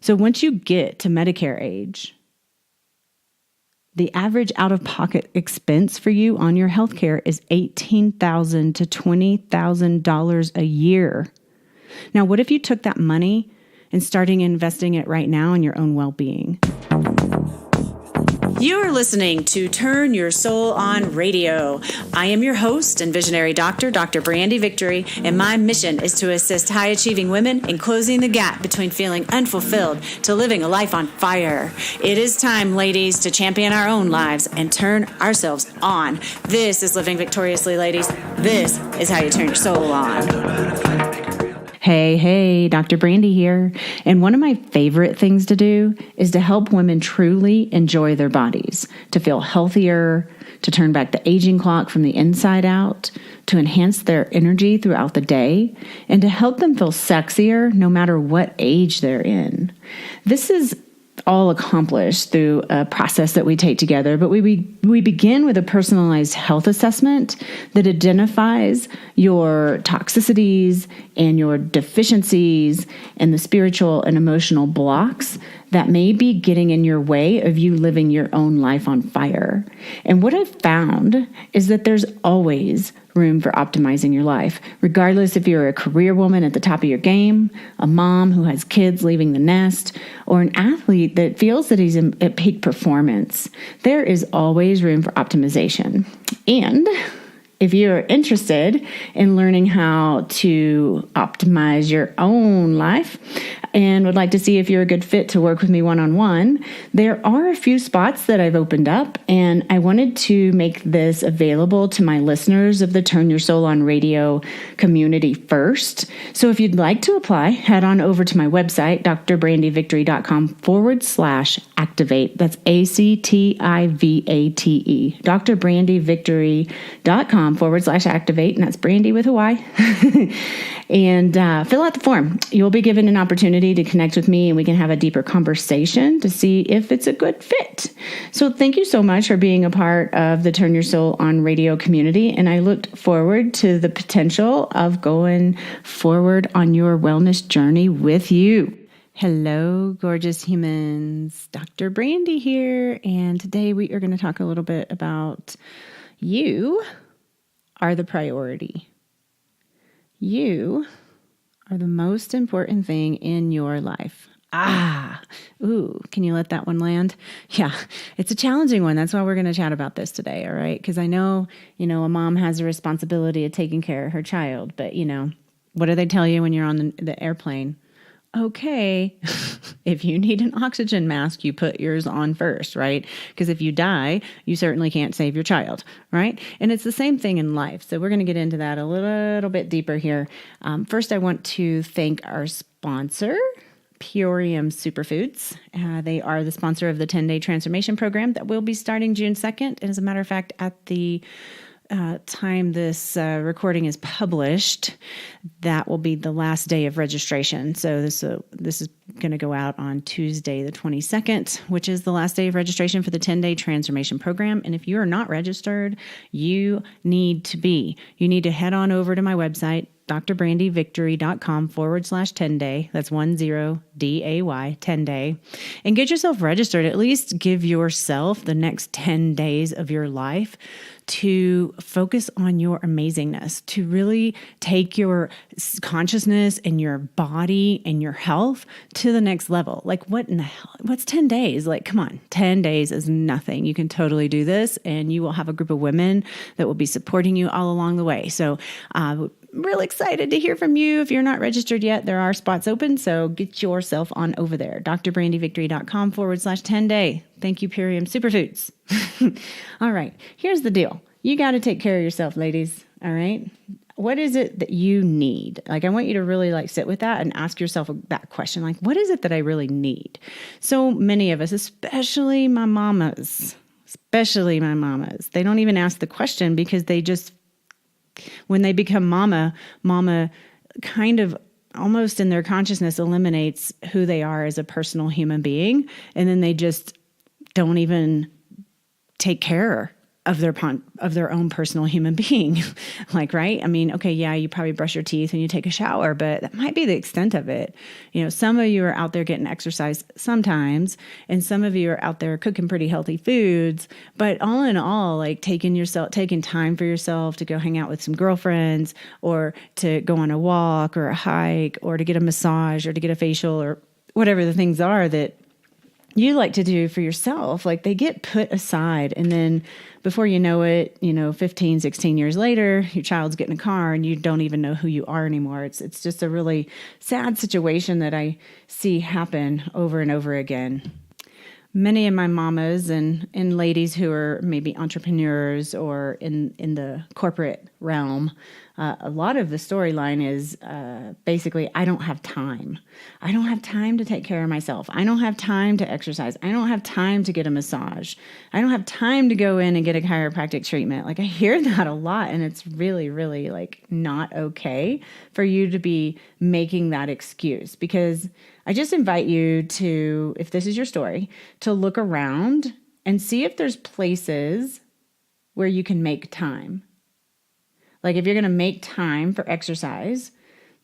So once you get to Medicare age, the average out-of-pocket expense for you on your healthcare is $18,000 to $20,000 a year. Now, what if you took that money and started investing it right now in your own well-being? You're listening to Turn Your Soul On Radio. I am your host and visionary doctor, Dr. Brandy Victory, and my mission is to assist high-achieving women in closing the gap between feeling unfulfilled to living a life on fire. It is time, ladies, to champion our own lives and turn ourselves on. This is Living Victoriously, ladies. This is how you turn your soul on. Hey, Dr. Brandy here. And one of my favorite things to do is to help women truly enjoy their bodies, to feel healthier, to turn back the aging clock from the inside out, to enhance their energy throughout the day, and to help them feel sexier no matter what age they're in. This is all accomplished through a process that we take together, but we begin with a personalized health assessment that identifies your toxicities and your deficiencies and the spiritual and emotional blocks that may be getting in your way of you living your own life on fire. And what I've found is that there's always room for optimizing your life, regardless if you're a career woman at the top of your game, a mom who has kids leaving the nest, or an athlete that feels that he's at peak performance. There is always room for optimization. And if you're interested in learning how to optimize your own life and would like to see if you're a good fit to work with me one-on-one, there are a few spots that I've opened up, and I wanted to make this available to my listeners of the Turn Your Soul On Radio community first. So if you'd like to apply, head on over to my website, drbrandyvictory.com/activate. That's ACTIVATE. drbrandyvictory.com/activate, and that's Brandy with a Y. And fill out the form. You'll be given an opportunity to connect with me, and we can have a deeper conversation to see if it's a good fit. So thank you so much for being a part of the Turn Your Soul On Radio community, and I look forward to the potential of going forward on your wellness journey with you. Hello, gorgeous humans. Dr. Brandy here, and today we are going to talk a little bit about you are the priority. You are the most important thing in your life. Can you let that one land? Yeah, it's a challenging one. That's why we're going to chat about this today, all right? Because I know, a mom has a responsibility of taking care of her child, but, what do they tell you when you're on the airplane? Okay, if you need an oxygen mask, you put yours on first, right? Because if you die, you certainly can't save your child, right? And it's the same thing in life. So we're going to get into that a little bit deeper here. First, I want to thank our sponsor, Purium Superfoods. They are the sponsor of the 10-day transformation program that will be starting June 2nd. And as a matter of fact, at the time this recording is published, that will be the last day of registration. So this is going to go out on Tuesday, the 22nd, which is the last day of registration for the 10-day transformation program. And if you are not registered, you need to be. You need to head on over to my website, drbrandyvictory.com/10-day. That's 10DAY, 10-day. And get yourself registered. At least give yourself the next 10 days of your life to focus on your amazingness, to really take your consciousness and your body and your health to the next level. Like, what in the hell? What's 10 days? Like, come on, 10 days is nothing. You can totally do this, and you will have a group of women that will be supporting you all along the way. So, real excited to hear from you. If you're not registered yet, there are spots open, so get yourself on over there. drbrandyvictory.com/10-day. Thank you, Purium Superfoods. All right, here's the deal. You got to take care of yourself, ladies. All right. What is it that you need? Like, I want you to really sit with that and ask yourself that question. Like, what is it that I really need? So many of us, especially my mamas, they don't even ask the question because they just, when they become mama kind of almost in their consciousness eliminates who they are as a personal human being. And then they just don't even take care of their own personal human being. Like, right? I mean, okay, yeah, you probably brush your teeth and you take a shower, but that might be the extent of it. Some of you are out there getting exercise sometimes, and some of you are out there cooking pretty healthy foods, but all in all, like taking time for yourself to go hang out with some girlfriends, or to go on a walk or a hike, or to get a massage, or to get a facial, or whatever the things are that you like to do for yourself, like they get put aside. And then before you know it, 15, 16 years later, your child's getting a car and you don't even know who you are anymore. It's just a really sad situation that I see happen over and over again. Many of my mamas and ladies who are maybe entrepreneurs or in the corporate realm, a lot of the storyline is basically, I don't have time. I don't have time to take care of myself. I don't have time to exercise. I don't have time to get a massage. I don't have time to go in and get a chiropractic treatment. Like, I hear that a lot, and it's really, really like not okay for you to be making that excuse, because I just invite you to, if this is your story, to look around and see if there's places where you can make time. Like, if you're going to make time for exercise,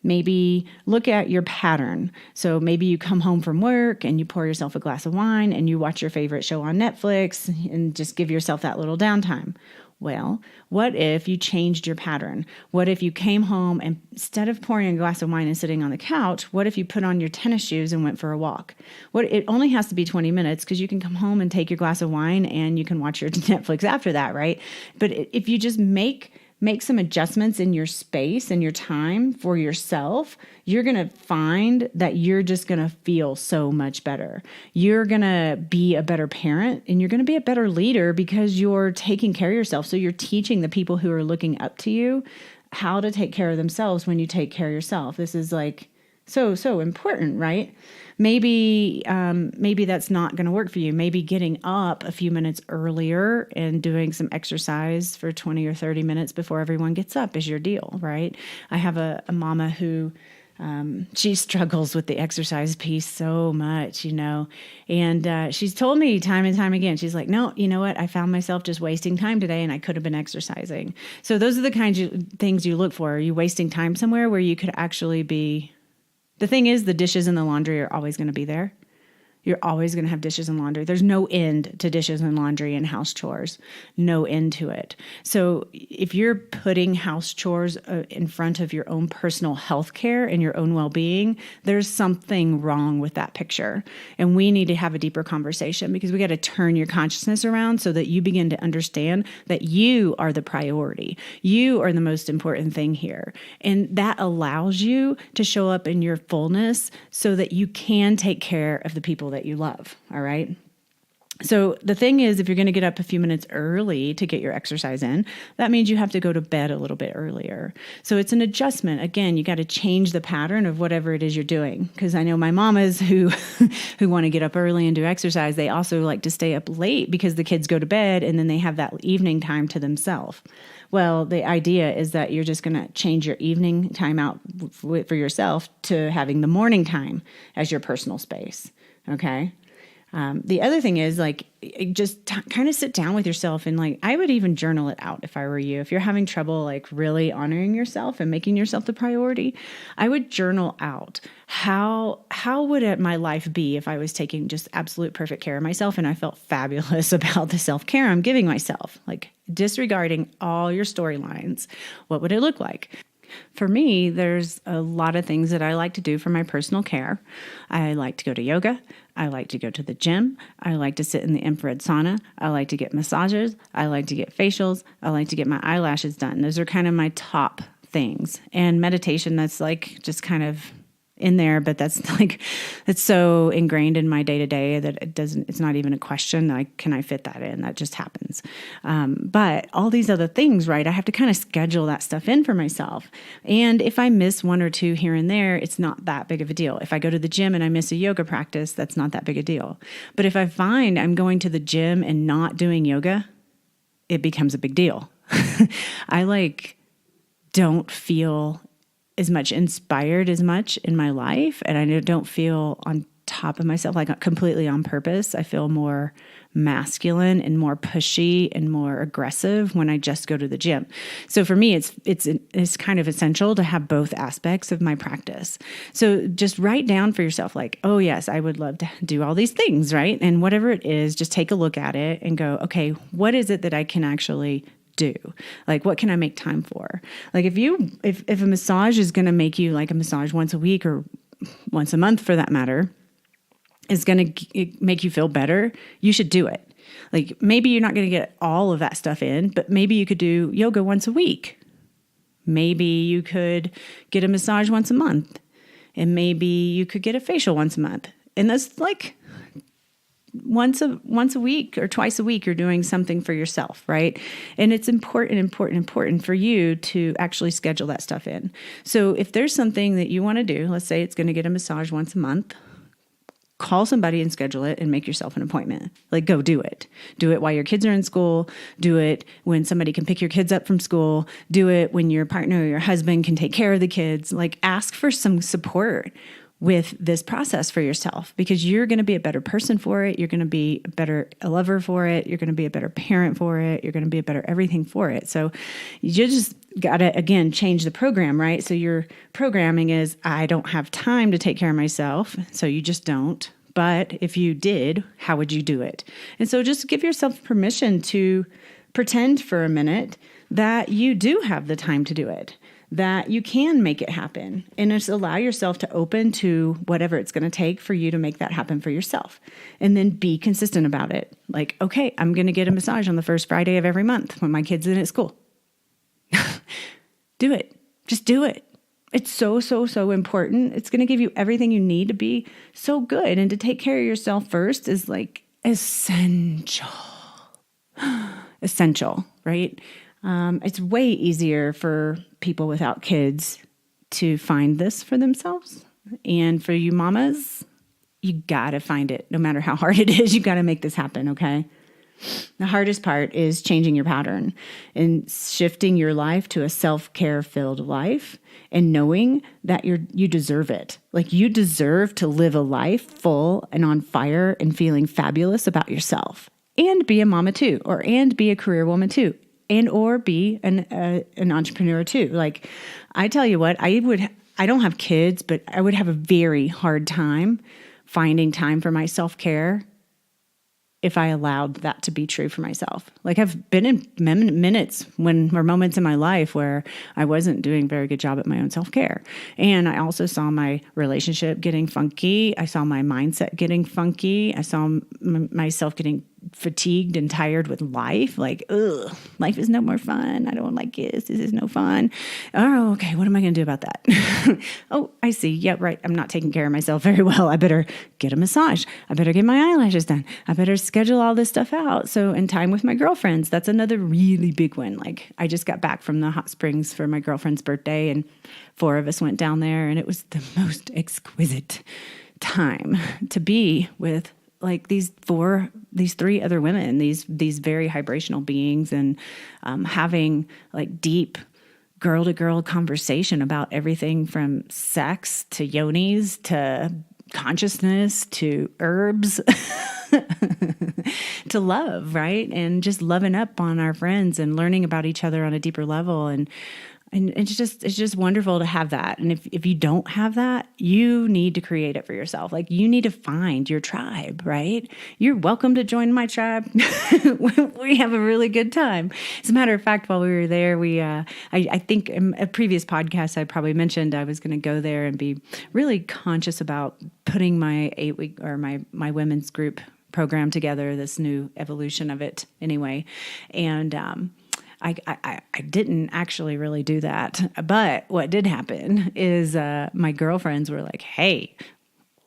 maybe look at your pattern. So maybe you come home from work and you pour yourself a glass of wine and you watch your favorite show on Netflix and just give yourself that little downtime. Well, what if you changed your pattern? What if you came home and instead of pouring a glass of wine and sitting on the couch, what if you put on your tennis shoes and went for a walk? It only has to be 20 minutes, because you can come home and take your glass of wine and you can watch your Netflix after that, right? But if you just make some adjustments in your space and your time for yourself, you're going to find that you're just going to feel so much better. You're going to be a better parent, and you're going to be a better leader because you're taking care of yourself. So you're teaching the people who are looking up to you how to take care of themselves when you take care of yourself. This is like so important, right? Maybe that's not going to work for you. Maybe getting up a few minutes earlier and doing some exercise for 20 or 30 minutes before everyone gets up is your deal, right? I have a mama who she struggles with the exercise piece so much, and she's told me time and time again, she's like, no, you know what? I found myself just wasting time today and I could have been exercising. So those are the kinds of things you look for. Are you wasting time somewhere where you could actually be? The thing is, the dishes and the laundry are always going to be there. You're always going to have dishes and laundry. There's no end to dishes and laundry and house chores. No end to it. So if you're putting house chores in front of your own personal health care and your own well-being, there's something wrong with that picture. And we need to have a deeper conversation, because we got to turn your consciousness around so that you begin to understand that you are the priority. You are the most important thing here. And that allows you to show up in your fullness so that you can take care of the people that you love. All right. So the thing is, if you're going to get up a few minutes early to get your exercise in, that means you have to go to bed a little bit earlier. So it's an adjustment. Again, you got to change the pattern of whatever it is you're doing. Because I know my mamas who want to get up early and do exercise, they also like to stay up late because the kids go to bed and then they have that evening time to themselves. Well, the idea is that you're just going to change your evening time out for yourself to having the morning time as your personal space. Okay. The other thing is, like, just kind of sit down with yourself and, like, I would even journal it out if I were you. If you're having trouble, like, really honoring yourself and making yourself the priority, I would journal out how would my life be if I was taking just absolute perfect care of myself and I felt fabulous about the self-care I'm giving myself, like disregarding all your storylines. What would it look like? For me, there's a lot of things that I like to do for my personal care. I like to go to yoga. I like to go to the gym. I like to sit in the infrared sauna. I like to get massages. I like to get facials. I like to get my eyelashes done. Those are kind of my top things. And meditation, that's like just kind of in there, but that's like, it's so ingrained in my day-to-day that it's not even a question. Like, can I fit that in? That just happens. But all these other things, right? I have to kind of schedule that stuff in for myself. And if I miss one or two here and there, it's not that big of a deal. If I go to the gym and I miss a yoga practice, that's not that big a deal. But if I find I'm going to the gym and not doing yoga, it becomes a big deal. I don't feel as much inspired as much in my life, and I don't feel on top of myself, like completely on purpose. I feel more masculine and more pushy and more aggressive when I just go to the gym. So for me, it's kind of essential to have both aspects of my practice. So just write down for yourself, like, oh yes, I would love to do all these things, right? And whatever it is, just take a look at it and go, okay, what is it that I can actually do? Like, what can I make time for? Like if a massage is going to make you, like, a massage once a week or once a month for that matter, is going to make you feel better, you should do it. Like, maybe you're not going to get all of that stuff in, but maybe you could do yoga once a week. Maybe you could get a massage once a month, and maybe you could get a facial once a month. And that's like once a week or twice a week, you're doing something for yourself, right? And it's important for you to actually schedule that stuff in. So if there's something that you want to do, let's say it's going to get a massage once a month, call somebody and schedule it and make yourself an appointment. Like, go do it. Do it while your kids are in school. Do it when somebody can pick your kids up from school. Do it when your partner or your husband can take care of the kids. Like, ask for some support with this process for yourself, because you're going to be a better person for it. You're going to be a lover for it. You're going to be a better parent for it. You're going to be a better everything for it. So you just got to, again, change the program, right? So your programming is, I don't have time to take care of myself. So you just don't. But if you did, how would you do it? And so just give yourself permission to pretend for a minute that you do have the time to do it, that you can make it happen, and just allow yourself to open to whatever it's going to take for you to make that happen for yourself. And then be consistent about it. Like, okay, I'm going to get a massage on the first Friday of every month when my kid's in at school. Do it. Just do it. It's so important. It's going to give you everything you need to be so good. And to take care of yourself first is like essential. Essential, right? It's way easier for people without kids to find this for themselves. And for you mamas, you got to find it. No matter how hard it is, you got to make this happen, okay? The hardest part is changing your pattern and shifting your life to a self-care filled life and knowing that you deserve it. Like, you deserve to live a life full and on fire and feeling fabulous about yourself, and be a mama too, and be a career woman too, or be an entrepreneur too. Like, I tell you what, I don't have kids, but I would have a very hard time finding time for my self-care if I allowed that to be true for myself. Like, I've been in moments in my life where I wasn't doing a very good job at my own self-care. And I also saw my relationship getting funky. I saw my mindset getting funky. I saw myself getting fatigued and tired with life. Like, ugh, life is no more fun. I don't like this. This is no fun. Oh, okay. What am I going to do about that? Oh, I see. Yeah, right. I'm not taking care of myself very well. I better get a massage. I better get my eyelashes done. I better schedule all this stuff out. So, and time with my girlfriends. That's another really big one. Like, I just got back from the hot springs for my girlfriend's birthday, and 4 of us went down there, and it was the most exquisite time to be with like these 3 other women, these very vibrational beings, and having like deep girl-to-girl conversation about everything from sex to yonis to consciousness to herbs to love, right? And just loving up on our friends and learning about each other on a deeper level. And it's just wonderful to have that. And if you don't have that, you need to create it for yourself. Like, you need to find your tribe, right? You're welcome to join my tribe. We have a really good time. As a matter of fact, while we were there, I think in a previous podcast, I probably mentioned I was going to go there and be really conscious about putting my 8-week or my women's group program together, this new evolution of it anyway. And, I didn't actually really do that. But what did happen is my girlfriends were like, hey,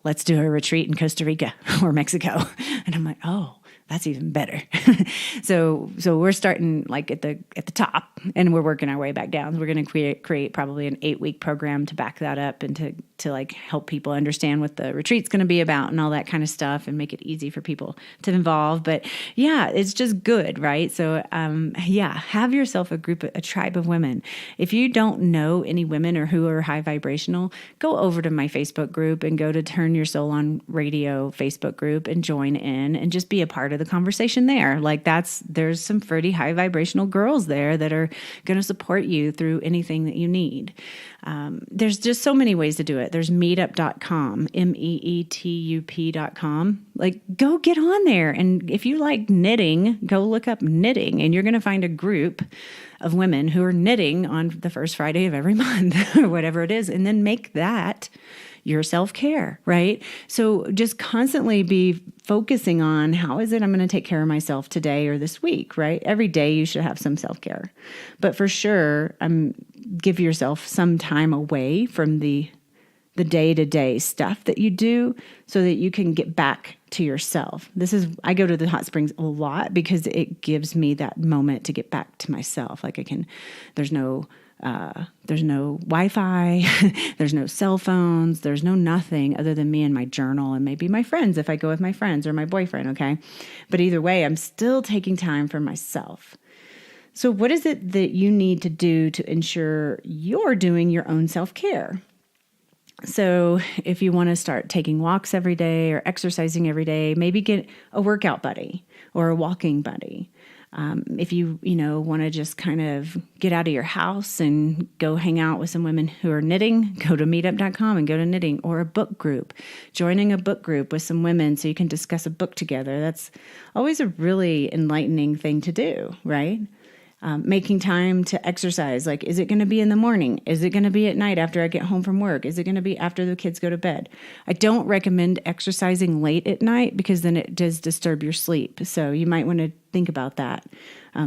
let's do a retreat in Costa Rica or Mexico. And I'm like, oh, that's even better. So we're starting like at the top, and we're working our way back down. We're going to create probably an 8-week program to back that up and to like help people understand what the retreat's going to be about and all that kind of stuff, and make it easy for people to involve. But yeah, it's just good, right? So have yourself a tribe of women. If you don't know any women or who are high vibrational, go over to my Facebook group and go to Turn Your Soul On Radio Facebook group and join in and just be a part of the conversation there. Like there's some pretty high vibrational girls there that are going to support you through anything that you need. There's just so many ways to do it. There's meetup.com, meetup.com. Like, go get on there. And if you like knitting, go look up knitting, and you're going to find a group of women who are knitting on the first Friday of every month or whatever it is. And then make that your self-care, right? So just constantly be focusing on how is it I'm going to take care of myself today or this week, right? Every day you should have some self-care. But for sure, give yourself some time away from the day-to-day stuff that you do so that you can get back to yourself. I go to the hot springs a lot because it gives me that moment to get back to myself. Like there's no Wi-Fi, there's no cell phones, there's no nothing other than me and my journal and maybe my friends if I go with my friends or my boyfriend, okay? But either way, I'm still taking time for myself. So what is it that you need to do to ensure you're doing your own self-care? So if you want to start taking walks every day or exercising every day, maybe get a workout buddy or a walking buddy. If you want to just kind of get out of your house and go hang out with some women who are knitting, go to meetup.com and go to knitting, or a book group, joining a book group with some women so you can discuss a book together. That's always a really enlightening thing to do, right? Making time to exercise. Like, is it going to be in the morning? Is it going to be at night after I get home from work? Is it going to be after the kids go to bed? I don't recommend exercising late at night because then it does disturb your sleep. So you might want to think about that.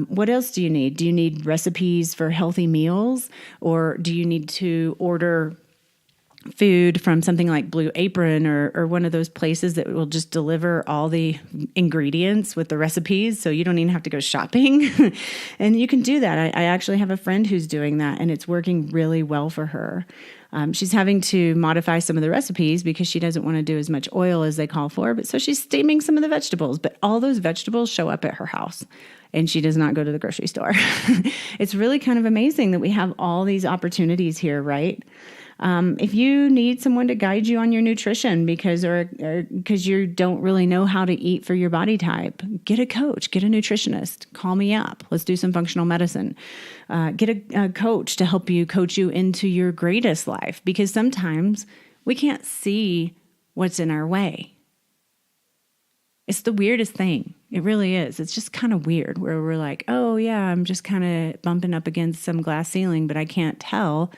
What else do you need? Do you need recipes for healthy meals? Or do you need to order food from something like Blue Apron or one of those places that will just deliver all the ingredients with the recipes so you don't even have to go shopping? And you can do that. I actually have a friend who's doing that, and it's working really well for her. She's having to modify some of the recipes because she doesn't want to do as much oil as they call for, but so she's steaming some of the vegetables, but all those vegetables show up at her house. And she does not go to the grocery store. It's really kind of amazing that we have all these opportunities here, right? If you need someone to guide you on your nutrition because you don't really know how to eat for your body type, get a coach, get a nutritionist, call me up. Let's do some functional medicine. Get a coach to help you coach you into your greatest life, because sometimes we can't see what's in our way. It's the weirdest thing. It really is. It's just kind of weird where we're like, oh yeah, I'm just kind of bumping up against some glass ceiling, but I can't tell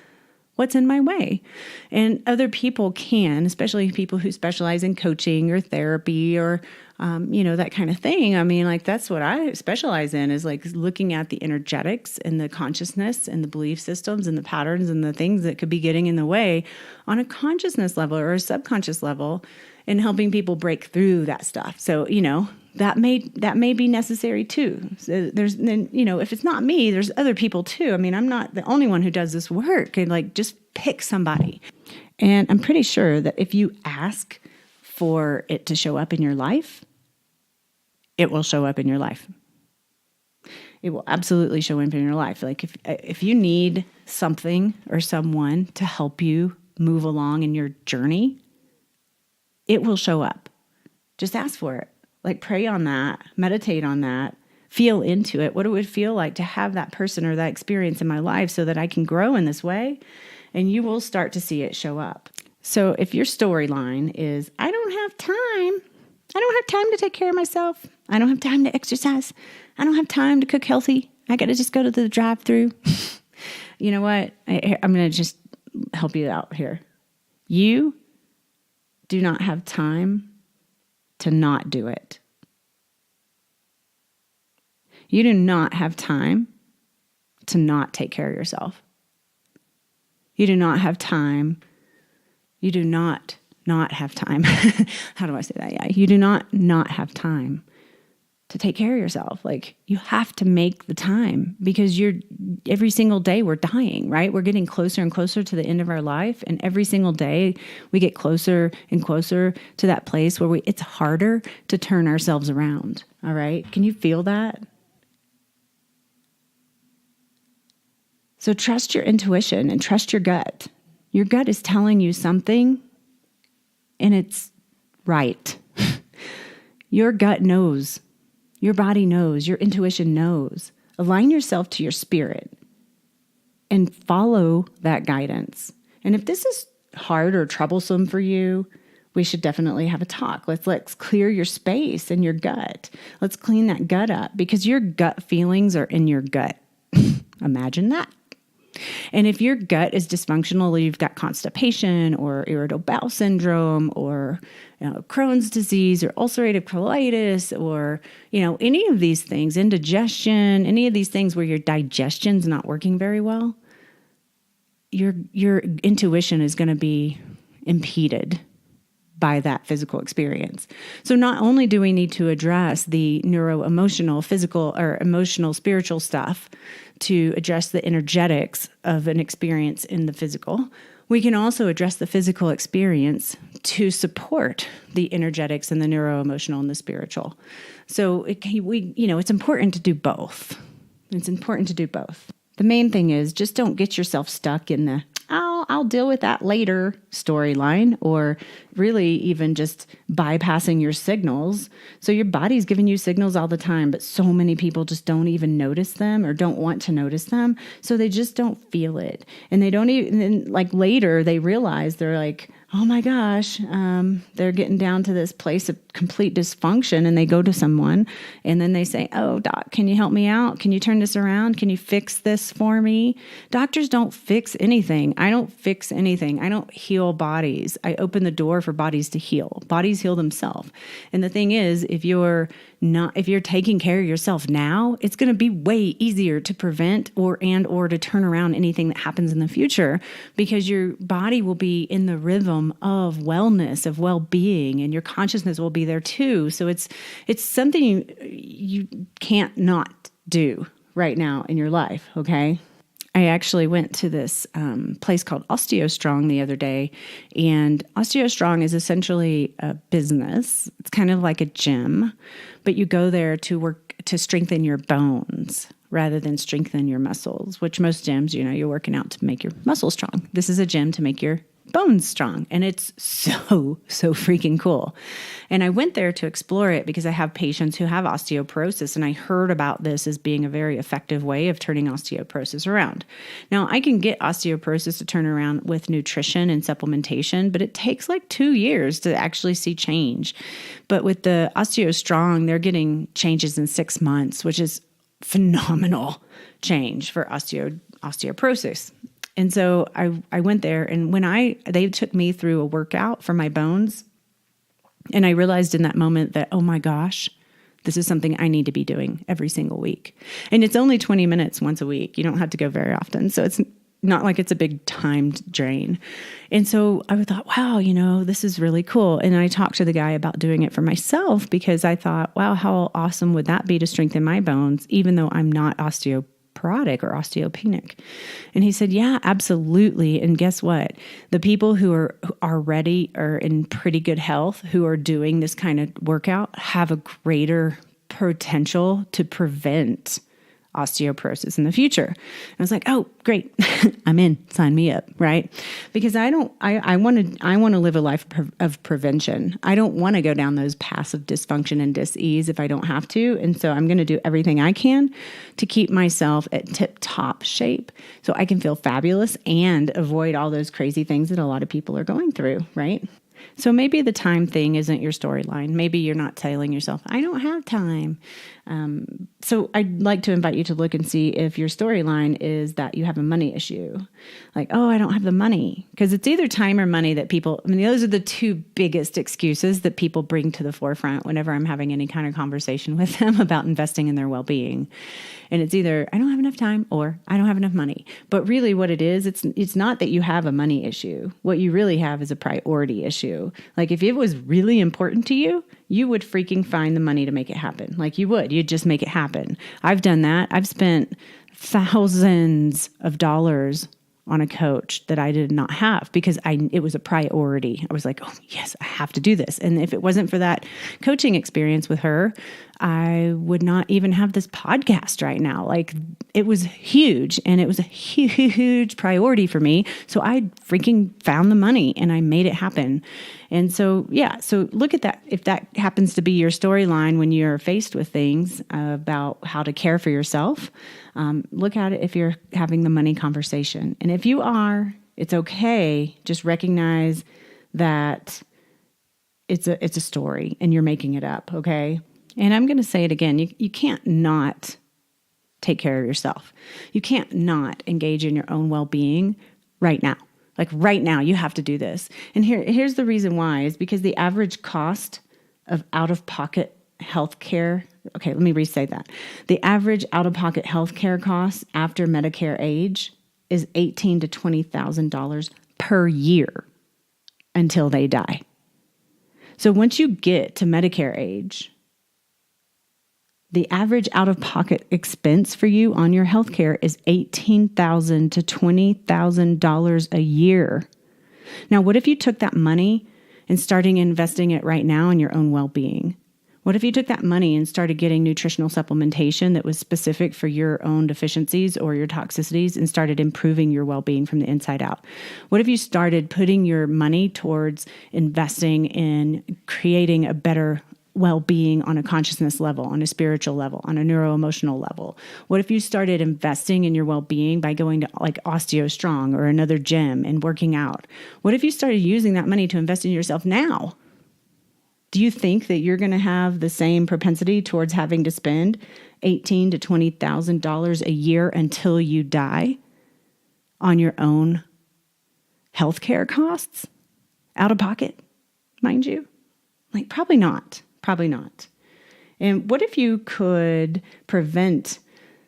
what's in my way. And other people can, especially people who specialize in coaching or therapy or, that kind of thing. I mean, like, that's what I specialize in, is like looking at the energetics and the consciousness and the belief systems and the patterns and the things that could be getting in the way on a consciousness level or a subconscious level, and helping people break through that stuff. So, that may be necessary too. So if it's not me, there's other people too. I mean, I'm not the only one who does this work. And like, just pick somebody. And I'm pretty sure that if you ask for it to show up in your life, it will show up in your life. It will absolutely show up in your life. Like if you need something or someone to help you move along in your journey, it will show up. Just ask for it. Like, pray on that, meditate on that, feel into it, what it would feel like to have that person or that experience in my life so that I can grow in this way, and you will start to see it show up. So if your storyline is, I don't have time to take care of myself, I don't have time to exercise, I don't have time to cook healthy, I got to just go to the drive-thru. You know what? I'm going to just help you out here. You do not have time to not do it. You do not have time to not take care of yourself. You do not have time. You do not have time. How do I say that? Yeah. You do not have time to take care of yourself. Like, you have to make the time, because every single day we're dying, right? We're getting closer and closer to the end of our life. And every single day we get closer and closer to that place where it's harder to turn ourselves around. All right. Can you feel that? So trust your intuition and trust your gut. Your gut is telling you something, and it's right. Your gut knows. Your body knows. Your intuition knows. Align yourself to your spirit and follow that guidance. And if this is hard or troublesome for you, we should definitely have a talk. Let's clear your space in your gut. Let's clean that gut up, because your gut feelings are in your gut. Imagine that. And if your gut is dysfunctional, you've got constipation or irritable bowel syndrome or Crohn's disease or ulcerative colitis or, any of these things, indigestion, any of these things where your digestion's not working very well, your intuition is going to be impeded by that physical experience. So not only do we need to address the neuro-emotional, physical, or emotional, spiritual stuff to address the energetics of an experience in the physical, we can also address the physical experience to support the energetics and the neuro-emotional and the spiritual. So it's important to do both. It's important to do both. The main thing is, just don't get yourself stuck in the I'll deal with that later storyline, or really even just bypassing your signals. So your body's giving you signals all the time, but so many people just don't even notice them or don't want to notice them. So they just don't feel it. And they don't even, and then, like, later they realize, they're like, oh my gosh, they're getting down to this place of complete dysfunction, and they go to someone and then they say, oh, doc, can you help me out? Can you turn this around? Can you fix this for me? Doctors don't fix anything. I don't fix anything. I don't heal bodies. I open the door for bodies to heal. Bodies heal themselves. And the thing is, if you're taking care of yourself now, it's going to be way easier to prevent or to turn around anything that happens in the future, because your body will be in the rhythm of wellness, of well-being, and your consciousness will be there too. So it's something you can't not do right now in your life, okay? I actually went to this place called OsteoStrong the other day, and OsteoStrong is essentially a business. It's kind of like a gym, but you go there to work to strengthen your bones rather than strengthen your muscles, which most gyms, you're working out to make your muscles strong. This is a gym to make your bones strong. And it's so freaking cool. And I went there to explore it because I have patients who have osteoporosis, and I heard about this as being a very effective way of turning osteoporosis around. Now, I can get osteoporosis to turn around with nutrition and supplementation, but it takes like 2 years to actually see change. But with the OsteoStrong, they're getting changes in 6 months, which is phenomenal change for osteoporosis. And so I went there, and they took me through a workout for my bones, and I realized in that moment that, oh my gosh, this is something I need to be doing every single week. And it's only 20 minutes once a week. You don't have to go very often. So it's not like it's a big timed drain. And so I thought, wow, this is really cool. And I talked to the guy about doing it for myself, because I thought, wow, how awesome would that be to strengthen my bones, even though I'm not osteoporotic or osteopenic. And he said, yeah, absolutely. And guess what? The people who are ready or in pretty good health, who are doing this kind of workout, have a greater potential to prevent osteoporosis in the future. I was like, oh, great. I'm in. Sign me up, right? Because I want to live a life of prevention. I don't want to go down those paths of dysfunction and dis-ease if I don't have to. And so I'm going to do everything I can to keep myself at tip-top shape so I can feel fabulous and avoid all those crazy things that a lot of people are going through, right? So maybe the time thing isn't your storyline. Maybe you're not telling yourself, I don't have time. So I'd like to invite you to look and see if your storyline is that you have a money issue. Like, oh, I don't have the money. Because it's either time or money that those are the two biggest excuses that people bring to the forefront whenever I'm having any kind of conversation with them about investing in their well-being. And it's either, I don't have enough time, or I don't have enough money. But really what it is, it's not that you have a money issue. What you really have is a priority issue. you. Like if it was really important to you, you would freaking find the money to make it happen. Like you'd just make it happen. I've done that. I've spent thousands of dollars on a coach that I did not have because it was a priority. I was like, oh yes, I have to do this. And if it wasn't for that coaching experience with her, I would not even have this podcast right now. Like it was huge and it was a huge priority for me. So I freaking found the money and I made it happen. And so, yeah, so look at that. If that happens to be your storyline when you're faced with things about how to care for yourself, look at it if you're having the money conversation. And if you are, it's okay. Just recognize that it's a story and you're making it up, okay? And I'm going to say it again. You can't not take care of yourself. You can't not engage in your own well-being right now. Like right now, you have to do this. And here's the reason why is because the average cost of out-of-pocket health care. Okay, let me restate that. The average out-of-pocket health care cost after Medicare age is $18,000 to $20,000 per year until they die. So once you get to Medicare age, the average out-of-pocket expense for you on your health care is $18,000 to $20,000 a year. Now, what if you took that money and started investing it right now in your own well-being? What if you took that money and started getting nutritional supplementation that was specific for your own deficiencies or your toxicities and started improving your well-being from the inside out? What if you started putting your money towards investing in creating a better well-being on a consciousness level, on a spiritual level, on a neuroemotional level? What if you started investing in your well-being by going to like OsteoStrong or another gym and working out? What if you started using that money to invest in yourself now? Do you think that you're going to have the same propensity towards having to spend $18,000 to $20,000 a year until you die on your own healthcare costs? Out of pocket, mind you? Like, probably not. Probably not. And what if you could prevent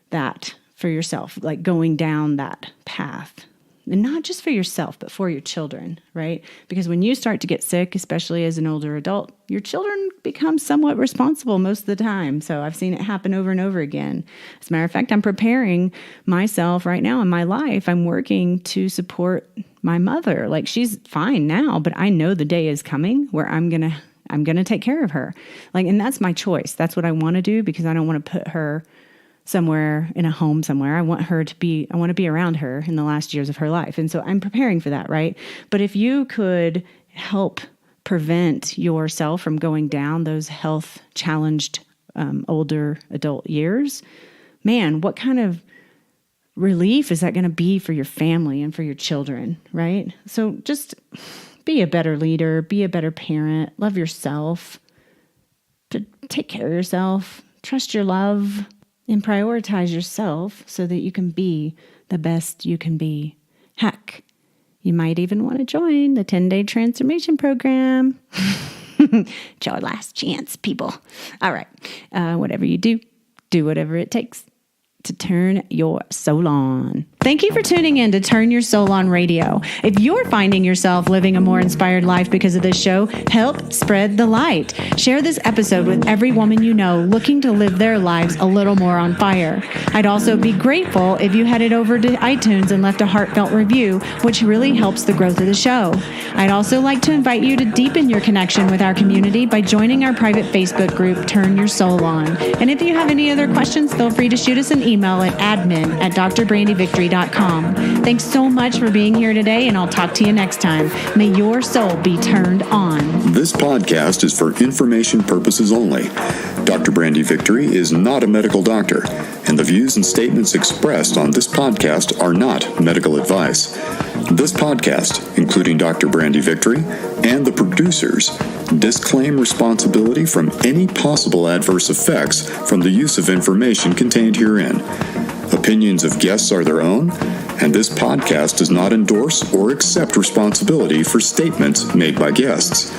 that for yourself, like going down that path? And not just for yourself, but for your children, right? Because when you start to get sick, especially as an older adult, your children become somewhat responsible most of the time. So I've seen it happen over and over again. As a matter of fact, I'm preparing myself right now in my life. I'm working to support my mother. Like she's fine now, but I know the day is coming where I'm going to take care of her. Like, and that's my choice. That's what I want to do because I don't want to put her somewhere in a home somewhere. I want to be around her in the last years of her life. And so I'm preparing for that, right? But if you could help prevent yourself from going down those health challenged older adult years, man, what kind of relief is that going to be for your family and for your children, right? So just be a better leader, be a better parent, love yourself, take care of yourself, trust your love, and prioritize yourself so that you can be the best you can be. Heck, you might even want to join the 10-day transformation program. It's your last chance, people. All right. Whatever you do whatever it takes to turn your soul on. Thank you for tuning in to Turn Your Soul On Radio. If you're finding yourself living a more inspired life because of this show, help spread the light. Share this episode with every woman you know looking to live their lives a little more on fire. I'd also be grateful if you headed over to iTunes and left a heartfelt review, which really helps the growth of the show. I'd also like to invite you to deepen your connection with our community by joining our private Facebook group, Turn Your Soul On. And if you have any other questions, feel free to shoot us an email at admin@drbrandyvictory.com. Thanks so much for being here today, and I'll talk to you next time. May your soul be turned on. This podcast is for information purposes only. Dr. Brandy Victory is not a medical doctor, and the views and statements expressed on this podcast are not medical advice. This podcast, including Dr. Brandy Victory and the producers, disclaim responsibility from any possible adverse effects from the use of information contained herein. Opinions of guests are their own, and this podcast does not endorse or accept responsibility for statements made by guests.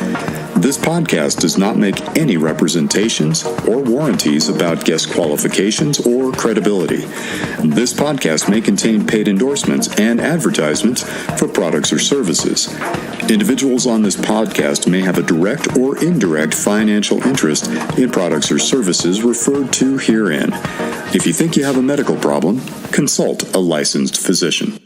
This podcast does not make any representations or warranties about guest qualifications or credibility. This podcast may contain paid endorsements and advertisements for products or services. Individuals on this podcast may have a direct or indirect financial interest in products or services referred to herein. If you think you have a medical problem, consult a licensed physician.